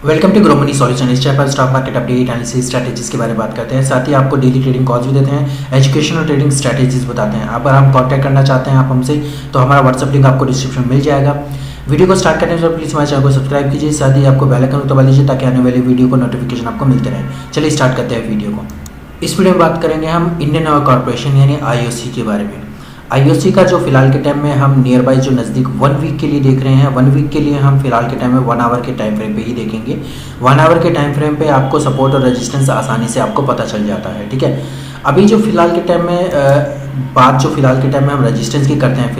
Welcome to Grow Money Solution. इस channel पर stock market update, analysis, strategies के बारे में बात करते हैं। साथ ही आपको डेली ट्रेडिंग कॉल्स भी देते हैं, एजुकेशनल ट्रेडिंग स्ट्रैटेजीज बताते हैं। अगर हम कॉन्टैक्ट करना चाहते हैं आप हमसे, तो हमारा व्हाट्सअप लिंक आपको डिस्क्रिप्शन में मिल जाएगा। वीडियो को स्टार्ट करने से प्लीज़ हमारे चैनल को सब्सक्राइब कीजिए, साथ ही आपको बेल आइकन दबा लीजिए ताकि आने वाली वीडियो को नोटिफिकेशन आपको मिलते रहे। चलिए स्टार्ट करते हैं वीडियो को। इस वीडियो में बात करेंगे हम इंडियन ऑयल कॉर्पोरेशन यानी IOC के बारे में। IOC का जो फिलहाल के टाइम में हम नियर बाई जो नज़दीक 1 वीक के लिए देख रहे हैं, 1 वीक के लिए हम फिलहाल के टाइम में 1 आवर के टाइम फ्रेम पे ही देखेंगे। 1 आवर के टाइम फ्रेम पे आपको सपोर्ट और रेजिस्टेंस आसानी से आपको पता चल जाता है, ठीक है। अभी जो फिलहाल के टाइम में फिलहाल के टाइम में हम रेजिस्टेंस की करते हैं।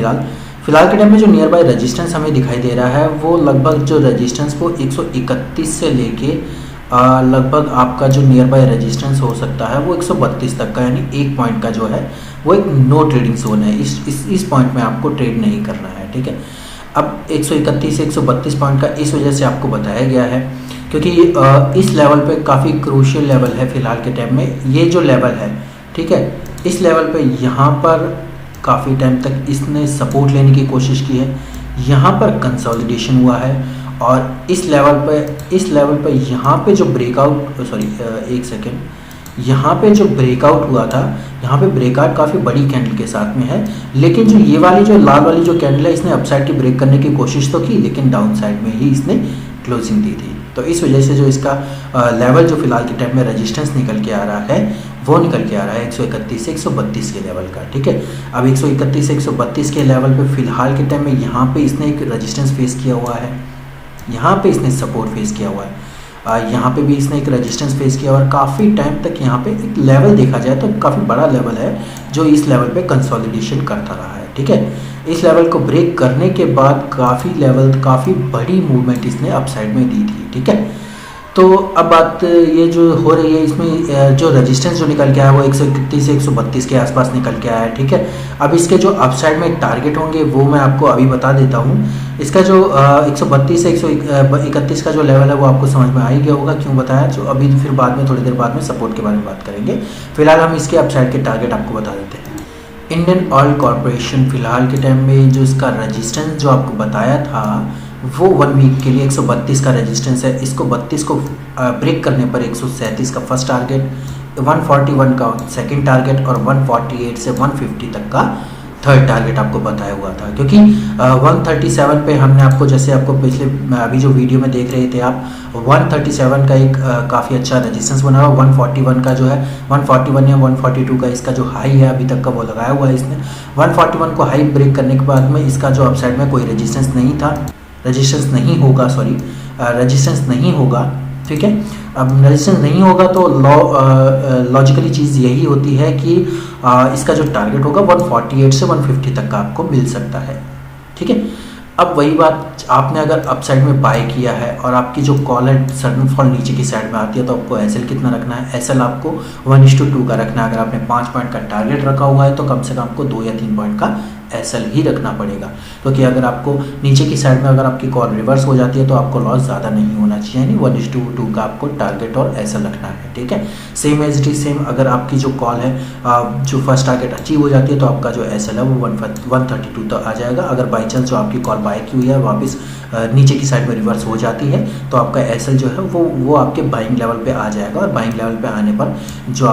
फिलहाल के टाइम में जो नियर बाई रेजिस्टेंस हमें दिखाई दे रहा है वो लगभग जो रेजिस्टेंस वो 131 से लेके लगभग आपका जो नियर बाय रेजिस्टेंस हो सकता है वो 132 तक का, यानी 1 पॉइंट का जो है वो एक नो ट्रेडिंग जोन है। इस पॉइंट में आपको ट्रेड नहीं करना है, ठीक है। अब 131 से 132 पॉइंट का इस वजह से आपको बताया गया है क्योंकि इस लेवल पे काफ़ी क्रूशियल लेवल है फिलहाल के टाइम में। ये जो लेवल है, ठीक है, इस लेवल पे यहाँ पर काफ़ी टाइम तक इसने सपोर्ट लेने की कोशिश की है। यहाँ पर कंसोलिडेशन हुआ है और इस लेवल पे यहाँ पे जो ब्रेकआउट यहाँ पे जो ब्रेकआउट हुआ था, यहाँ पे ब्रेकआउट काफ़ी बड़ी कैंडल के साथ में है, लेकिन जो ये वाली जो लाल वाली जो कैंडल है इसने अपसाइड की ब्रेक करने की कोशिश तो की, लेकिन डाउन साइड में ही इसने क्लोजिंग दी थी। तो इस वजह से जो इसका लेवल जो फिलहाल के टाइम में रेजिस्टेंस निकल के आ रहा है वो निकल के आ रहा है 131 से 132 के लेवल का, ठीक है। अब 131 से 132 के लेवल पे फिलहाल के टाइम में यहाँ पे इसने एक रेजिस्टेंस फेस किया हुआ है, यहाँ पे इसने सपोर्ट फेस किया हुआ है, यहाँ पे भी इसने एक रेजिस्टेंस फेस किया और काफ़ी टाइम तक यहाँ पे एक लेवल देखा जाए तो काफ़ी बड़ा लेवल है जो इस लेवल पे कंसोलिडेशन करता रहा है, ठीक है। इस लेवल को ब्रेक करने के बाद काफ़ी बड़ी मूवमेंट इसने अपसाइड में दी थी, ठीक है। तो अब बात ये जो हो रही है इसमें जो रेजिस्टेंस जो निकल के आया वो 131 से 132 के आसपास निकल के आया है, ठीक है। अब इसके जो अपसाइड में टारगेट होंगे वो मैं आपको अभी बता देता हूँ। इसका जो 132 से 131 का जो लेवल है वो आपको समझ में आ ही गया होगा, क्यों बताया, जो अभी फिर बाद में थोड़ी देर बाद में सपोर्ट के बारे में बात करेंगे। फिलहाल हम इसके अपसाइड के टारगेट आपको बता देते हैं। इंडियन ऑयल कॉर्पोरेशन फिलहाल के टाइम में जो इसका रेजिस्टेंस जो आपको बताया था वो 1 वीक के लिए 132 का रेजिस्टेंस है। इसको 32 को ब्रेक करने पर 137 का फर्स्ट टारगेट, 141 का सेकंड टारगेट और 148 से 150 तक का थर्ड टारगेट आपको बताया हुआ था। क्योंकि 137 पे हमने आपको, जैसे आपको पिछले अभी जो वीडियो में देख रहे थे आप, 137 का एक काफ़ी अच्छा रेजिस्टेंस बना हुआ। 141 का जो है 141 या 142 का इसका जो हाई है अभी तक का वो लगाया हुआ है इसने। 141 को हाई ब्रेक करने के बाद में इसका जो अपसाइड में कोई रेजिस्टेंस नहीं होगा, ठीक है। अब रेजिस्टेंस नहीं होगा तो लॉजिकली चीज़ यही होती है कि इसका जो टारगेट होगा 148 से 150 तक का आपको मिल सकता है, ठीक है। अब वही बात, आपने अगर अपसाइड में बाय किया है और आपकी जो कॉल है सडन फॉल नीचे की साइड में आती है तो आपको एसएल कितना रखना है, एसएल आपको 1:2 का रखना है। अगर आपने 5 पॉइंट का टारगेट रखा हुआ है तो कम से कम आपको 2 या 3 पॉइंट का एसएल ही रखना पड़ेगा, क्योंकि अगर आपको नीचे की साइड में अगर आपकी कॉल रिवर्स हो जाती है तो आपको लॉस ज़्यादा नहीं होना चाहिए, यानी 1:2 का आपको टारगेट और एसएल रखना है, ठीक है। Same as it is same, अगर आपकी जो कॉल है जो फर्स्ट टारगेट अचीव हो जाती है तो आपका जो एसएल है वो 132 तक आ जाएगा। अगर बाई चांस जो आपकी कॉल बाय की हुई है वापस नीचे की साइड में रिवर्स हो जाती है तो आपका एसएल जो है वो आपके बाइंग लेवल पे आ जाएगा और बाइंग लेवल पे आने पर जो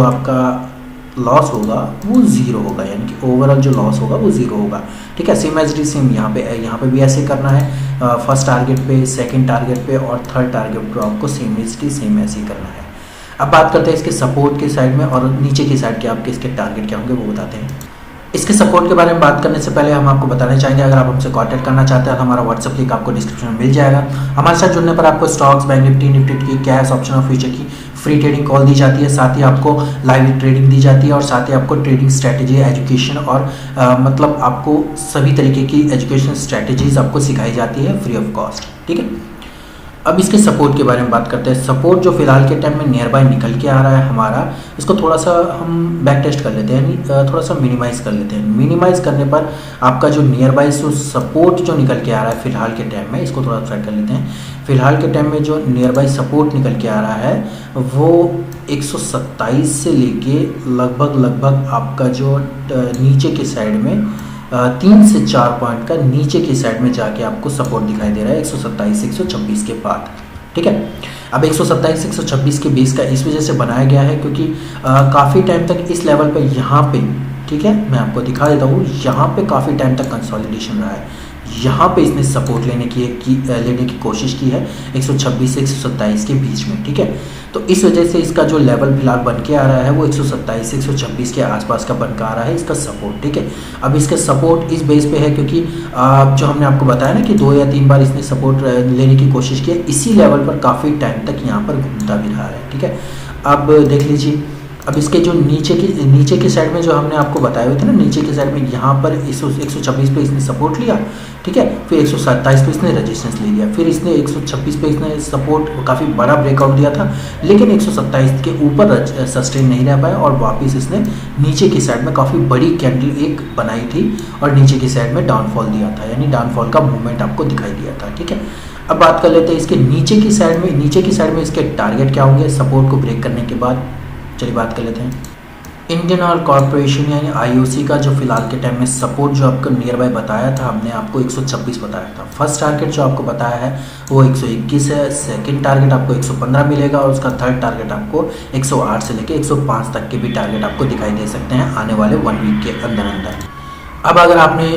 आपका लॉस होगा वो ज़ीरो होगा, यानी कि ओवरऑल जो लॉस होगा वो ज़ीरो होगा, ठीक है। Same as it is same यहाँ पे भी ऐसे करना है। फर्स्ट टारगेट पे, सेकंड टारगेट पे और थर्ड टारगेट पे आपको सेम ऐसे ही करना है। अब बात करते हैं इसके सपोर्ट के साइड में और नीचे की साइड के आपके इसके टारगेट क्या होंगे वो बताते हैं। इसके सपोर्ट के बारे में बात करने से पहले हम आपको बताना चाहेंगे, अगर आप हमसे कांटेक्ट करना चाहते हैं तो हमारा व्हाट्सअप लिंक आपको डिस्क्रिप्शन में मिल जाएगा। हमारे साथ जुड़ने पर आपको स्टॉक्स, बैंक निफ्टी की, कैश, ऑप्शन और फ्यूचर की फ्री ट्रेडिंग कॉल दी जाती है, साथ ही आपको लाइव ट्रेडिंग दी जाती है और साथ ही आपको ट्रेडिंग स्ट्रैटेजी, एजुकेशन और मतलब आपको सभी तरीके की एजुकेशन स्ट्रैटेजीज आपको सिखाई जाती है फ्री ऑफ कॉस्ट, ठीक है। अब इसके सपोर्ट के बारे में बात करते हैं। सपोर्ट जो फिलहाल के टाइम में नियर बाय निकल के आ रहा है हमारा, इसको थोड़ा सा हम बैक टेस्ट कर लेते हैं, यानी थोड़ा सा मिनिमाइज़ कर लेते हैं। मिनिमाइज़ करने पर आपका जो नियर बाय जो सपोर्ट जो निकल के आ रहा है फिलहाल के टाइम में, इसको थोड़ा ट्राई कर लेते हैं। फिलहाल के टाइम में जो नियर बाय सपोर्ट निकल के आ रहा है वो 127 से लेके लगभग आपका जो नीचे की साइड में 3 से 4 पॉइंट का नीचे की साइड में जाके आपको सपोर्ट दिखाई दे रहा है 127 से 126 के बाद। ठीक है। अब 127 126 के बेस का इस वजह से बनाया गया है क्योंकि काफ़ी टाइम तक इस लेवल पे यहाँ पे, ठीक है, मैं आपको दिखा देता हूँ, यहाँ पे काफ़ी टाइम तक कंसोलिडेशन रहा है, यहाँ पे इसने सपोर्ट लेने की कोशिश की है 126 से 127 के बीच में, ठीक है। तो इस वजह से इसका जो लेवल फिलहाल बन के आ रहा है वो 127 से 126 के आसपास का बन के आ रहा है इसका सपोर्ट, ठीक है। अब इसका सपोर्ट इस बेस पे है क्योंकि जो हमने आपको बताया ना कि 2 या 3 बार इसने सपोर्ट लेने की कोशिश की है, इसी लेवल पर काफ़ी टाइम तक यहाँ पर घूमता भी रहा है, ठीक है। अब देख लीजिए, अब इसके जो नीचे की साइड में जो हमने आपको बताए हुए थे ना, नीचे की साइड में यहाँ पर 126 पे इसने सपोर्ट लिया, ठीक है, फिर 127 पे इसने रेजिस्टेंस ले लिया, फिर इसने 126 पे इसने सपोर्ट काफ़ी बड़ा ब्रेकआउट दिया था, लेकिन 127 के ऊपर सस्टेन नहीं रह पाया और वापस इसने नीचे की साइड में काफ़ी बड़ी कैंडल एक बनाई थी और नीचे की साइड में डाउनफॉल दिया था, यानी डाउनफॉल का मूवमेंट आपको दिखाई दिया था, ठीक है। अब बात कर लेते हैं इसके नीचे की साइड में इसके टारगेट क्या होंगे सपोर्ट को ब्रेक करने के बाद। चलिए बात कर लेते हैं। इंडियन ऑयल कॉरपोरेशन यानी आईओसी का जो फिलहाल के टाइम में सपोर्ट जो आपको नियर बाय बताया था, हमने आपको 126 बताया था। फर्स्ट टारगेट जो आपको बताया है वो 121 है, सेकंड टारगेट आपको 115 मिलेगा और उसका थर्ड टारगेट आपको 108 से लेकर 105 तक के भी टारगेट आपको दिखाई दे सकते हैं आने वाले 1 वीक के अंदर। अब अगर आपने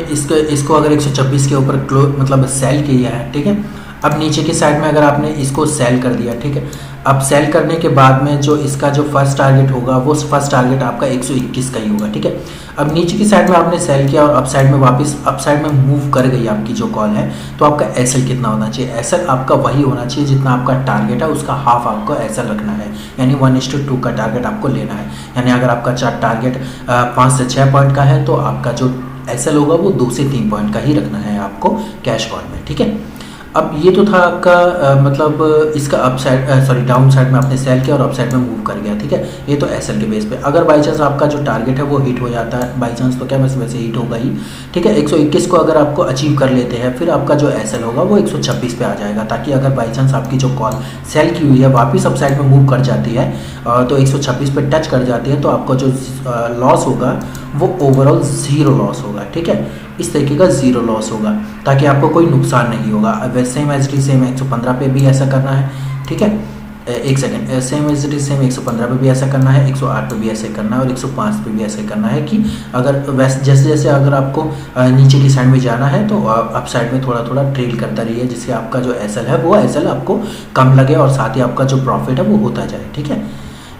इसको अगर 126 के ऊपर मतलब सेल किया है, ठीक है, अब नीचे की साइड में अगर आपने इसको सेल कर दिया, ठीक है, अब सेल करने के बाद में जो इसका जो फर्स्ट टारगेट होगा वो फर्स्ट टारगेट आपका 121 का ही होगा, ठीक है। अब नीचे की साइड में आपने सेल किया और अप साइड में वापस अप साइड में मूव कर गई आपकी जो कॉल है, तो आपका एसएल कितना होना चाहिए? एसएल आपका वही होना चाहिए जितना आपका टारगेट है, उसका हाफ आपको एसएल रखना है, यानी 1:2 का टारगेट आपको लेना है। यानी अगर आपका टारगेट 5 से 6 पॉइंट का है तो आपका जो एसएल होगा वो 2 से 3 पॉइंट का ही रखना है आपको कैश कॉल में, ठीक है। अब ये तो था आपका मतलब इसका डाउन साइड में आपने सेल किया और अप साइड में मूव कर गया, ठीक है, ये तो एसएल के बेस पे। अगर बाई चांस आपका जो टारगेट है वो हिट हो जाता है, बाई चांस तो क्या वैसे हिट होगा ही, ठीक है, 121 को अगर आपको अचीव कर लेते हैं फिर आपका जो एसएल होगा वो 126 पे आ जाएगा, ताकि अगर बाई चांस आपकी जो कॉल सेल की हुई है वापस अप साइड में मूव कर जाती है तो 126 पे टच कर जाती है तो आपका जो लॉस होगा वो ओवरऑल 0 लॉस होगा, ठीक है, इस तरीके का 0 लॉस होगा ताकि आपको कोई नुकसान नहीं होगा। अब सेम एज टी सेम 115 पे भी ऐसा करना है, ठीक है, एक second, same as T same 115 पे भी ऐसा करना है, 108 पे भी ऐसे करना है और 105 पे भी ऐसे करना है कि अगर वैसे जैसे अगर आपको नीचे की साइड में जाना है तो अप साइड में थोड़ा थोड़ा ट्रेल करता रहिए, जिससे आपका जो एसएल है वो एसएल आपको कम लगे और साथ ही आपका जो प्रॉफिट है वो होता जाए, ठीक है।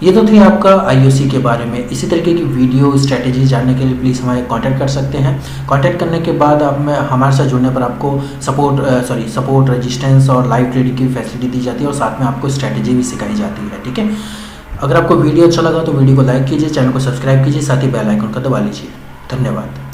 ये तो थी आपका आईओसी के बारे में। इसी तरीके की वीडियो स्ट्रेटेजी जानने के लिए प्लीज़ हमारे कांटेक्ट कर सकते हैं। कांटेक्ट करने के बाद आप में हमारे साथ जुड़ने पर आपको सपोर्ट रेजिस्टेंस और लाइव ट्रेडिंग की फैसिलिटी दी जाती है और साथ में आपको स्ट्रेटेजी भी सिखाई जाती है, ठीक है। अगर आपको वीडियो अच्छा लगा तो वीडियो को लाइक कीजिए, चैनल को सब्सक्राइब कीजिए, साथ ही बेल आइकन को दबा लीजिए। धन्यवाद।